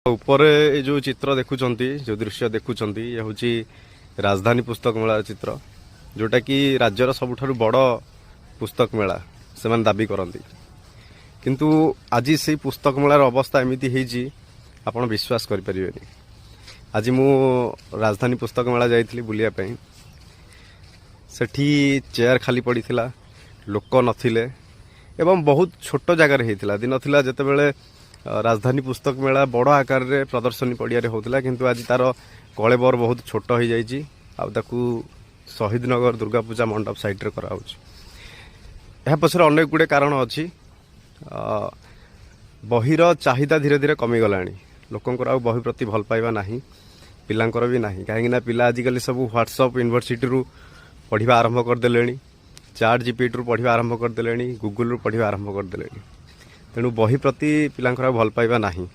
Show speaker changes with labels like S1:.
S1: ଉପରେ ଏ ଯେଉଁ ଚିତ୍ର ଦେଖୁଛନ୍ତି ଯେଉଁ ଦୃଶ୍ୟ ଦେଖୁଛନ୍ତି ଇଏ ହେଉଛି ରାଜଧାନୀ ପୁସ୍ତକ ମେଳାର ଚିତ୍ର, ଯେଉଁଟାକି ରାଜ୍ୟର ସବୁଠାରୁ ବଡ଼ ପୁସ୍ତକ ମେଳା ସେମାନେ ଦାବି କରନ୍ତି। କିନ୍ତୁ ଆଜି ସେଇ ପୁସ୍ତକ ମେଳାର ଅବସ୍ଥା ଏମିତି ହେଇଛି ଆପଣ ବିଶ୍ୱାସ କରିପାରିବେନି। ଆଜି ମୁଁ ରାଜଧାନୀ ପୁସ୍ତକ ମେଳା ଯାଇଥିଲି ବୁଲିବା ପାଇଁ। ସେଠି ଚେୟାର ଖାଲି ପଡ଼ିଥିଲା, ଲୋକ ନଥିଲେ ଏବଂ ବହୁତ ଛୋଟ ଜାଗାରେ ହେଇଥିଲା। ଦିନ ଥିଲା ଯେତେବେଳେ ରାଜଧାନୀ ପୁସ୍ତକ ମେଳା ବଡ଼ ଆକାରରେ ପ୍ରଦର୍ଶନୀ ପଡ଼ିଆରେ ହେଉଥିଲା, କିନ୍ତୁ ଆଜି ତାର କଳେବର ବହୁତ ଛୋଟ ହୋଇଯାଇଛି ଆଉ ତାକୁ ଶହୀଦନଗର ଦୁର୍ଗା ପୂଜା ମଣ୍ଡପ ସାଇଡ଼ରେ କରାହେଉଛି। ଏହା ପଛରେ ଅନେକ ଗୁଡ଼ିଏ କାରଣ ଅଛି। ବହିର ଚାହିଦା ଧୀରେ ଧୀରେ କମିଗଲାଣି। ଲୋକଙ୍କର ଆଉ ବହି ପ୍ରତି ଭଲ ପାଇବା ନାହିଁ, ପିଲାଙ୍କର ବି ନାହିଁ। କାହିଁକିନା ପିଲା ଆଜିକାଲି ସବୁ ହ୍ୱାଟ୍ସଆପ୍ ୟୁନିଭର୍ସିଟିରୁ ପଢ଼ିବା ଆରମ୍ଭ କରିଦେଲେଣି, ଚାଟ୍ ଜିପିଟିରୁ ପଢ଼ିବା ଆରମ୍ଭ କରିଦେଲେଣି, ଗୁଗୁଲରୁ ପଢ଼ିବା ଆରମ୍ଭ କରିଦେଲେଣି। ତେଣୁ ବହି ପ୍ରତି ପିଲାଙ୍କର ଆଉ ଭଲ ପାଇବା ନାହିଁ।